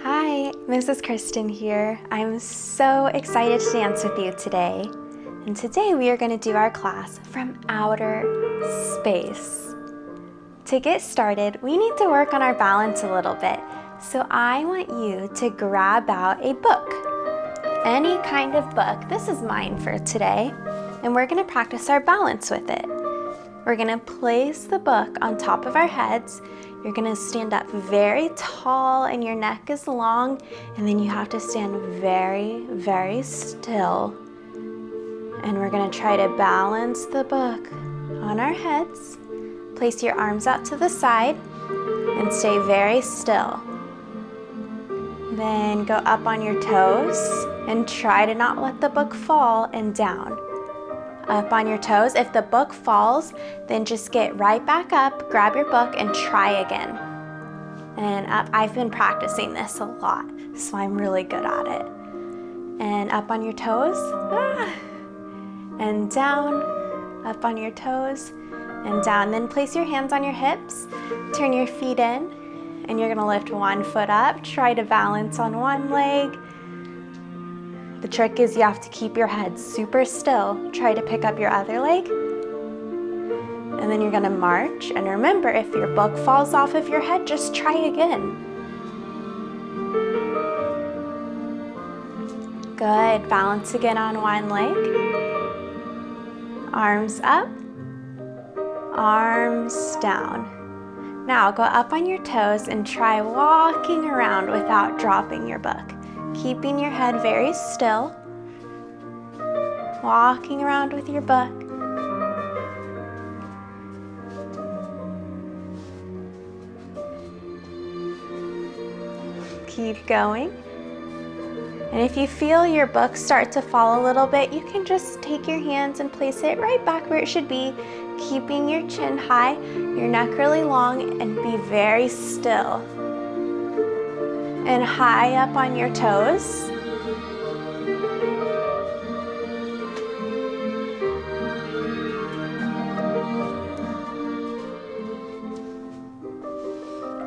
Hi, Mrs. Kristen here. I'm so excited to dance with you today. And today we are going to do our class from outer space. To get started, we need to work on our balance a little bit. So I want you to grab out a book, any kind of book. This is mine for today, and we're going to practice our balance with it. We're going to place the book on top of our heads. You're going to stand up very tall and your neck is long, and then you have to stand very, very still. And we're going to try to balance the book on our heads. Place your arms out to the side and stay very still. Then go up on your toes and try to not let the book fall, and down. Up on your toes. If the book falls, then just get right back up, grab your book, and try again. And up. I've been practicing this a lot, so I'm really good at it. And up on your toes, and down, up on your toes, and down. Then place your hands on your hips, turn your feet in, and you're gonna lift one foot up, try to balance on one leg. The trick is you have to keep your head super still. Try to pick up your other leg. And then you're gonna march. And remember, if your book falls off of your head, just try again. Good, balance again on one leg. Arms up, arms down. Now go up on your toes and try walking around without dropping your book. Keeping your head very still, walking around with your book. Keep going. And if you feel your book start to fall a little bit, you can just take your hands and place it right back where it should be, keeping your chin high, your neck really long, and be very still. And high up on your toes.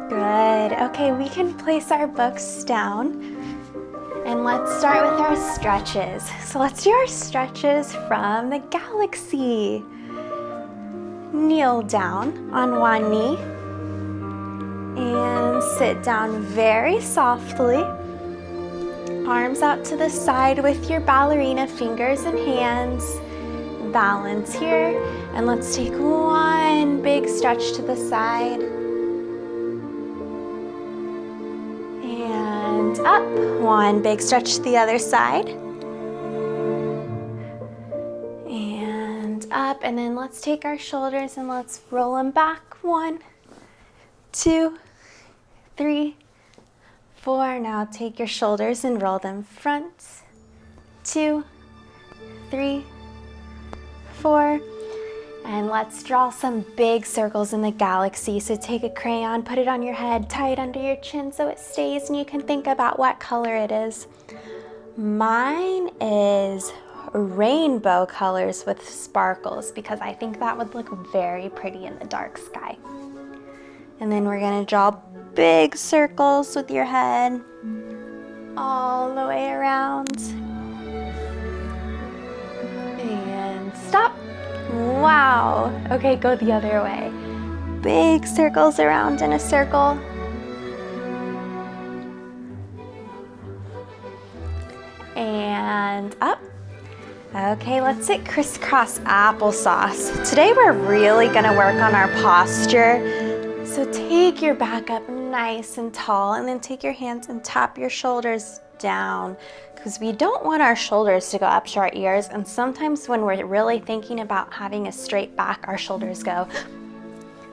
Good. Okay, we can place our books down. And let's start with our stretches. So let's do our stretches from the galaxy. Kneel down on one knee. And sit down very softly. Arms out to the side with your ballerina fingers and hands. Balance here. And let's take one big stretch to the side. And up. One big stretch to the other side. And up. And then let's take our shoulders and let's roll them back. 1, 2, 3, 4. Now take your shoulders and roll them front. 2, 3, 4. And let's draw some big circles in the galaxy. So take a crayon, put it on your head, tie it under your chin so it stays, and you can think about what color it is. Mine is rainbow colors with sparkles because I think that would look very pretty in the dark sky. And then we're gonna draw big circles with your head all the way around. And stop. Wow. Okay, go the other way. Big circles around in a circle. And up. Okay, let's sit crisscross applesauce. Today we're really gonna work on our posture. So take your back up nice and tall, and then take your hands and tap your shoulders down, because we don't want our shoulders to go up to our ears, and sometimes when we're really thinking about having a straight back, our shoulders go.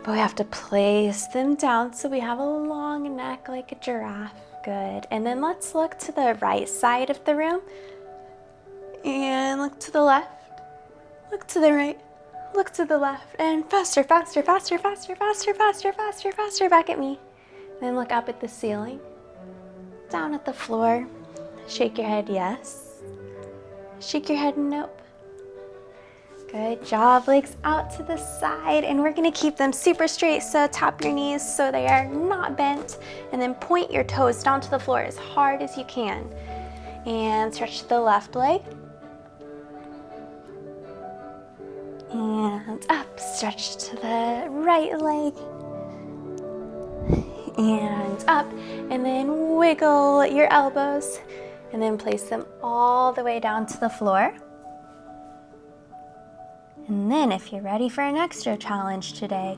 But we have to place them down so we have a long neck like a giraffe. Good. And then let's look to the right side of the room, and look to the left, look to the right, look to the left, and faster, faster, faster, faster, faster, faster, faster, faster, back at me. Then look up at the ceiling, down at the floor. Shake your head yes. Shake your head nope. Good job, legs out to the side, and we're gonna keep them super straight, so tap your knees so they are not bent, and then point your toes down to the floor as hard as you can. And stretch the left leg. And up, stretch to the right leg. And up, and then wiggle your elbows, and then place them all the way down to the floor. And then if you're ready for an extra challenge today,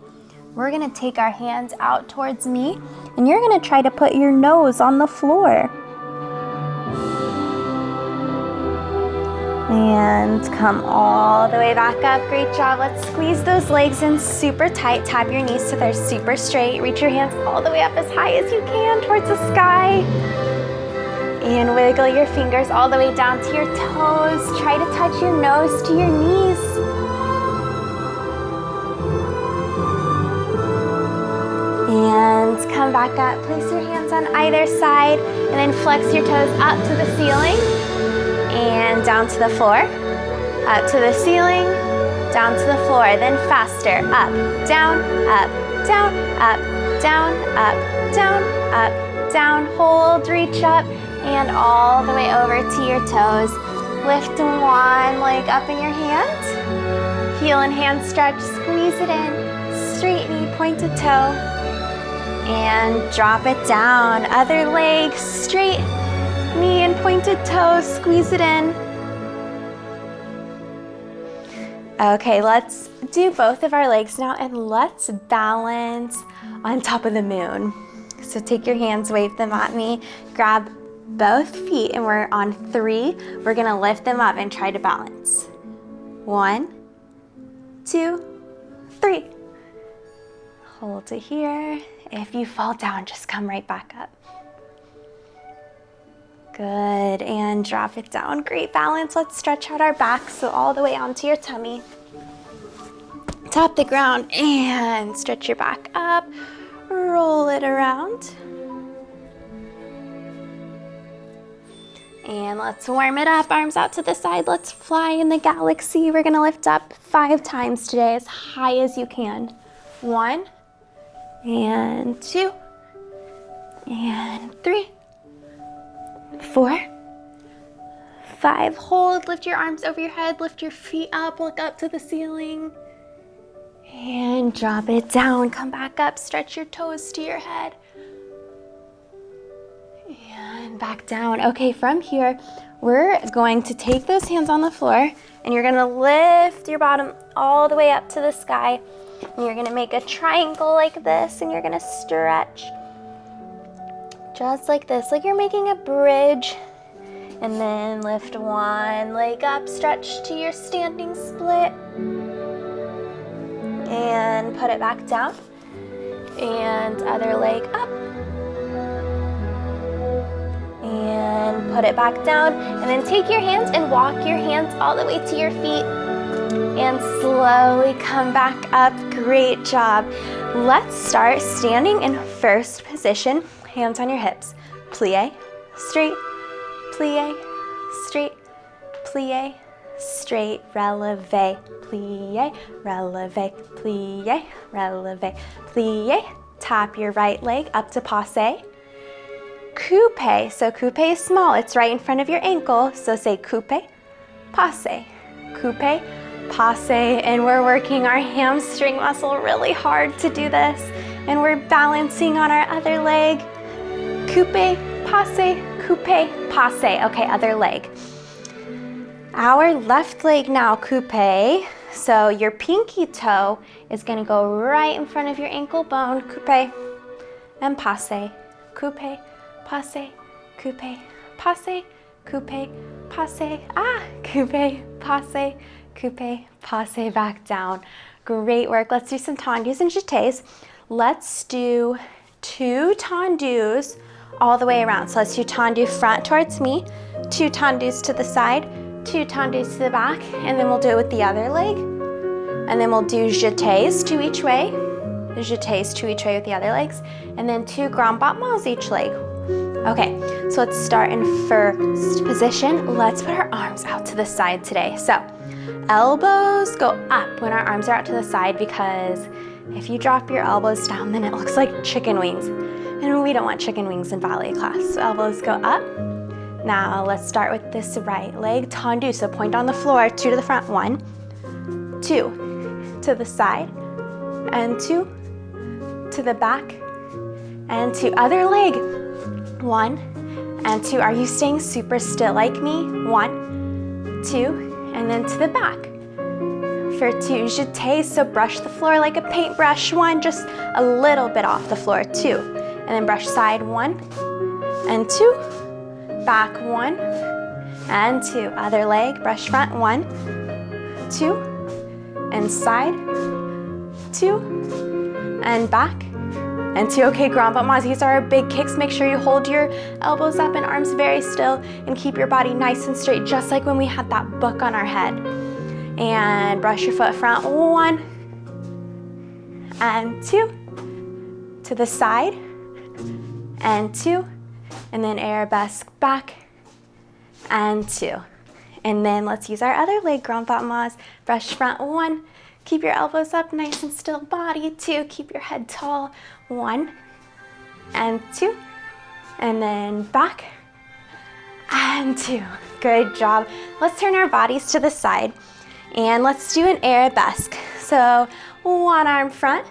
we're gonna take our hands out towards me, and you're gonna try to put your nose on the floor. And come all the way back up. Great job. Let's squeeze those legs in super tight. Tap your knees so they're super straight. Reach your hands all the way up as high as you can towards the sky. And wiggle your fingers all the way down to your toes. Try to touch your nose to your knees. And come back up. Place your hands on either side, and then flex your toes up to the ceiling and down to the floor. Up to the ceiling, down to the floor. Then faster. Up, down, up, down, up, down, up, down, up, down. Hold, reach up, and all the way over to your toes. Lift one leg up in your hand. Heel and hand stretch. Squeeze it in. Straight knee, pointed toe. And drop it down. Other leg, straight knee and pointed toes. Squeeze it in. Okay, let's do both of our legs now, and let's balance on top of the moon. So take your hands, wave them at me, grab both feet, and we're on 3. We're gonna lift them up and try to balance. 1, 2, 3. Hold it here. If you fall down, just come right back up. Good, and drop it down. Great balance. Let's stretch out our back, so all the way onto your tummy. Tap the ground and stretch your back up. Roll it around. And let's warm it up. Arms out to the side. Let's fly in the galaxy. We're gonna lift up 5 times today, as high as you can. 1, and 2, and 3, 4, 5. Hold, lift your arms over your head, lift your feet up, look up to the ceiling, and drop it down. Come back up, stretch your toes to your head, and back down. Okay, from here, we're going to take those hands on the floor, and you're gonna lift your bottom all the way up to the sky. And you're gonna make a triangle like this, and you're gonna stretch just like this, like you're making a bridge. And then lift one leg up, stretch to your standing split, and put it back down. And other leg up, and put it back down. And then take your hands and walk your hands all the way to your feet, and slowly come back up. Great job. Let's start standing in first position. Hands on your hips. Plie, straight, plie, straight, plie, straight, releve, plie, releve, plie, releve, plie. Tap your right leg up to passe. Coupe. So coupe is small. It's right in front of your ankle. So say coupe, passe, coupe, passe. And we're working our hamstring muscle really hard to do this. And we're balancing on our other leg. Coupe, passe, coupe, passe. Okay, other leg. Our left leg now, coupe. So your pinky toe is gonna go right in front of your ankle bone. Coupe and passe, coupe, passe, coupe, passe, coupe, passe. Coupe, passe, coupe, passe, back down. Great work. Let's do some tendus and jetés. Let's do 2 tendus all the way around. So let's do tendu front towards me, 2 tendus to the side, 2 tendus to the back, and then we'll do it with the other leg. And then we'll do jetés 2 each way, jetés 2 each way with the other legs, and then 2 grand battements each leg. Okay, so let's start in first position. Let's put our arms out to the side today. So elbows go up when our arms are out to the side, because if you drop your elbows down, then it looks like chicken wings. And we don't want chicken wings in ballet class. So elbows go up. Now let's start with this right leg tendu. So point on the floor, 2 to the front, 1, 2, to the side, and 2, to the back, and 2. Other leg, 1 and 2. Are you staying super still like me? 1, 2, and then to the back. For 2, jeté, so brush the floor like a paintbrush. 1, just a little bit off the floor. 2, and then brush side. 1 and 2, back. 1 and 2. Other leg, brush front. 1, 2, and side. 2, and back. And 2. Okay, grand pas, these are our big kicks. Make sure you hold your elbows up and arms very still and keep your body nice and straight, just like when we had that book on our head. And brush your foot front. 1 and 2, to the side, and 2, and then arabesque back, and 2. And then let's use our other leg, grand pas. Brush front. 1, keep your elbows up, nice and still body. 2, keep your head tall. 1 and 2, and then back, and 2. Good job. Let's turn our bodies to the side, and let's do an arabesque. So 1 arm front,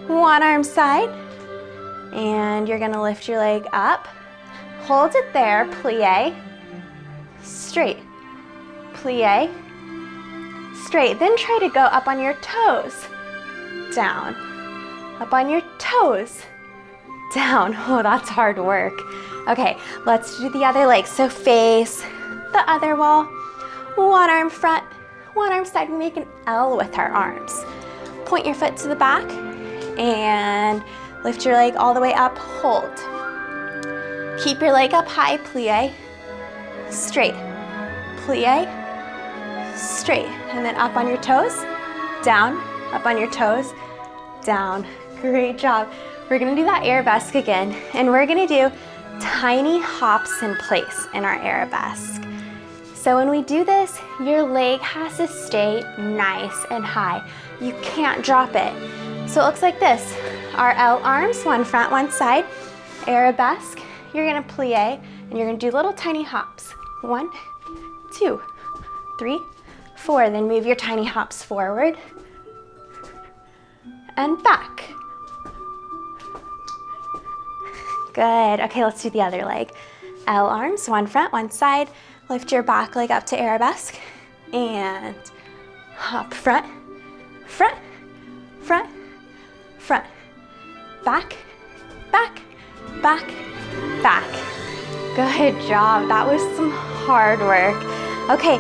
1 arm side, and you're gonna lift your leg up, hold it there, plie, straight, plie, straight. Then try to go up on your toes, down, up on your toes, down. Oh, that's hard work. Okay, let's do the other leg. So face the other wall, 1 arm front, 1 arm side. We make an L with our arms. Point your foot to the back and lift your leg all the way up, hold. Keep your leg up high, plie, straight, plie, straight. And then up on your toes, down, up on your toes, down. Great job. We're gonna do that arabesque again, and we're gonna do tiny hops in place in our arabesque. So when we do this, your leg has to stay nice and high. You can't drop it. So it looks like this. Our L arms, 1 front, 1 side, arabesque. You're gonna plie, and you're gonna do little tiny hops. 1, 2, 3, 4. Then move your tiny hops forward and back. Good. Okay, let's do the other leg. L arms, 1 front, 1 side. Lift your back leg up to arabesque and hop front, front, front, front, back, back, back, back. Good job. That was some hard work. Okay,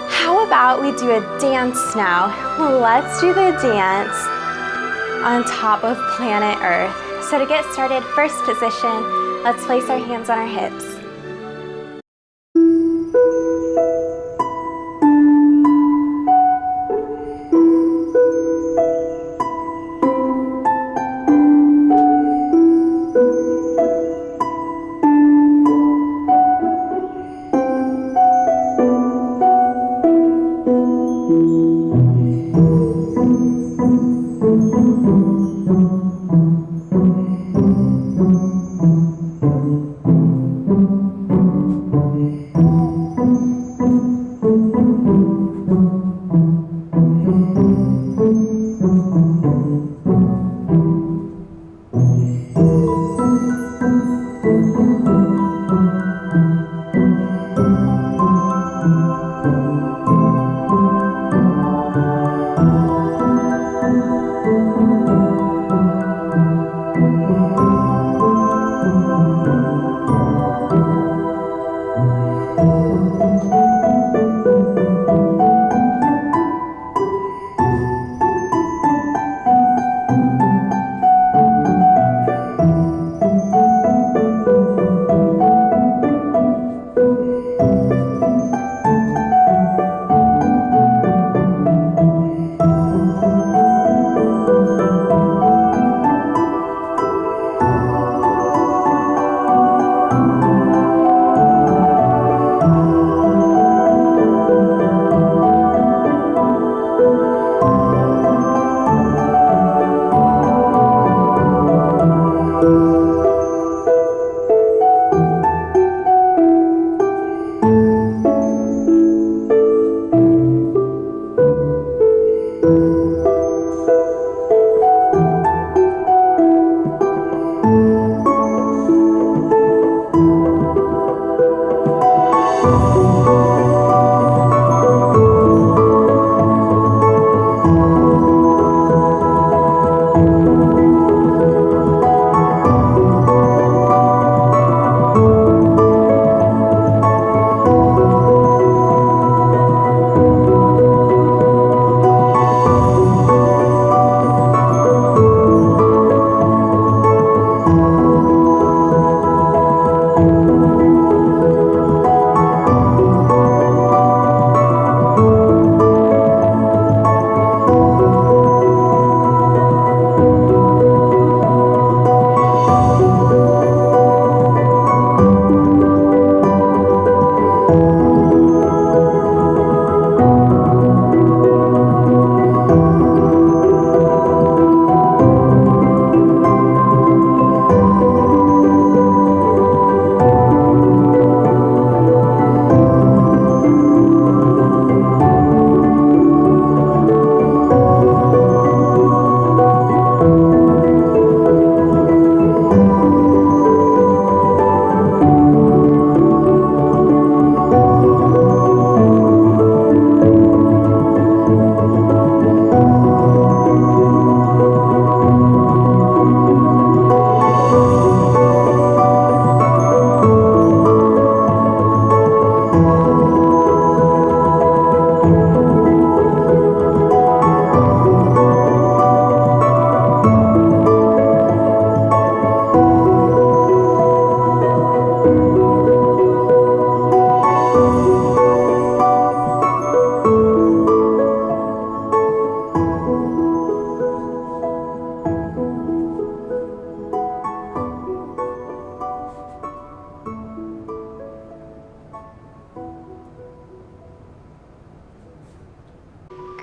how about we do a dance now? Let's do the dance on top of planet Earth. So to get started, first position, let's place our hands on our hips.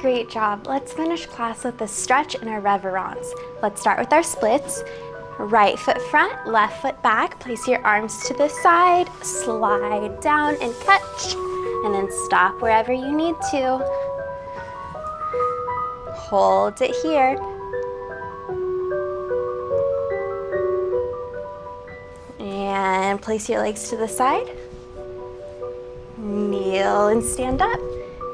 Great job. Let's finish class with a stretch and a reverence. Let's start with our splits. Right foot front, left foot back. Place your arms to the side, slide down and catch, and then stop wherever you need to. Hold it here. And place your legs to the side. Kneel and stand up.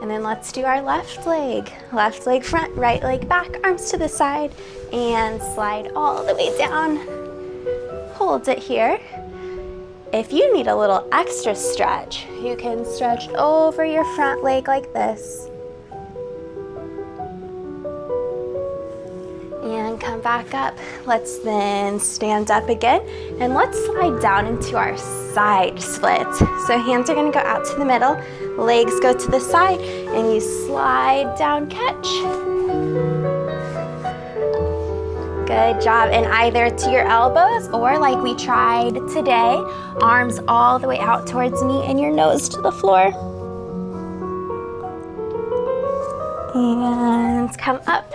And then let's do our left leg. Left leg front, right leg back, arms to the side, and slide all the way down. Hold it here. If you need a little extra stretch, you can stretch over your front leg like this. And come back up. Let's then stand up again, and let's slide down into our side split. So hands are gonna go out to the middle, legs go to the side, and you slide down, catch. Good job, and either to your elbows or like we tried today, arms all the way out towards me and your nose to the floor. And come up.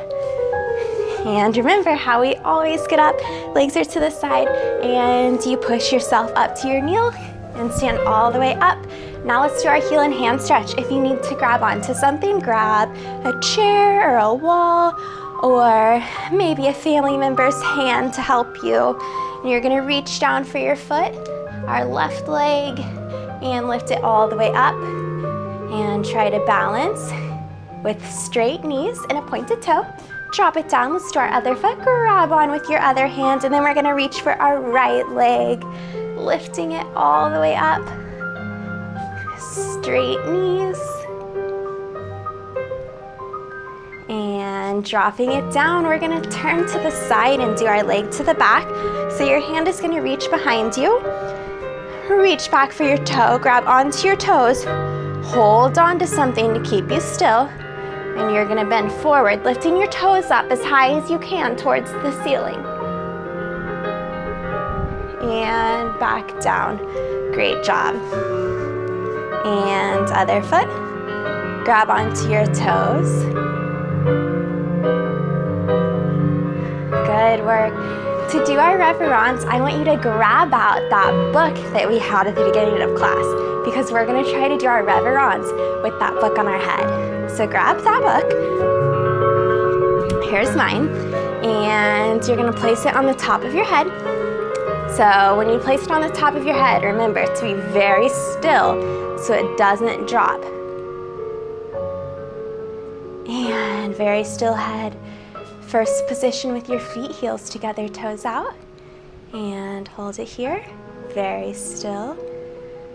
And remember how we always get up, legs are to the side, and you push yourself up to your knee and stand all the way up. Now let's do our heel and hand stretch. If you need to grab onto something, grab a chair or a wall, or maybe a family member's hand to help you. And you're gonna reach down for your foot, our left leg, and lift it all the way up. And try to balance with straight knees and a pointed toe. Drop it down, let's do our other foot, grab on with your other hand, and then we're gonna reach for our right leg, lifting it all the way up. Straight knees. And dropping it down, we're gonna turn to the side and do our leg to the back. So your hand is gonna reach behind you. Reach back for your toe, grab onto your toes, hold on to something to keep you still. And you're gonna bend forward, lifting your toes up as high as you can towards the ceiling. And back down. Great job. And other foot. Grab onto your toes. Good work. To do our reverence, I want you to grab out that book that we had at the beginning of class, because we're gonna try to do our reverence with that book on our head. So grab that book. Here's mine. And you're gonna place it on the top of your head. So when you place it on the top of your head, remember to be very still so it doesn't drop. And very still head. First position with your feet, heels together, toes out. And hold it here, very still.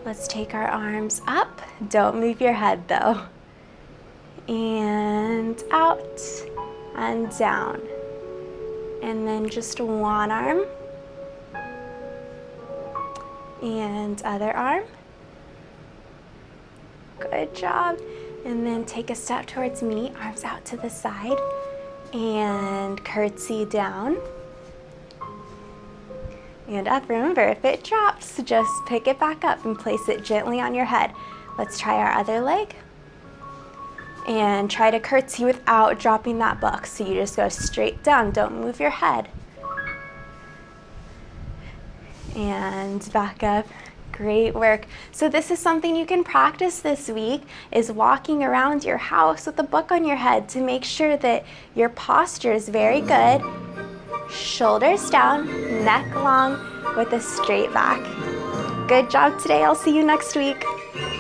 Let's take our arms up. Don't move your head though. And out and down. And then just one arm. And other arm. Good job. And then take a step towards me, arms out to the side. And curtsy down. And up. Remember, if it drops, just pick it back up and place it gently on your head. Let's try our other leg. And try to curtsy without dropping that book. So you just go straight down, don't move your head. And back up. Great work. So this is something you can practice this week, is walking around your house with a book on your head to make sure that your posture is very good. Shoulders down, neck long with a straight back. Good job today. I'll see you next week.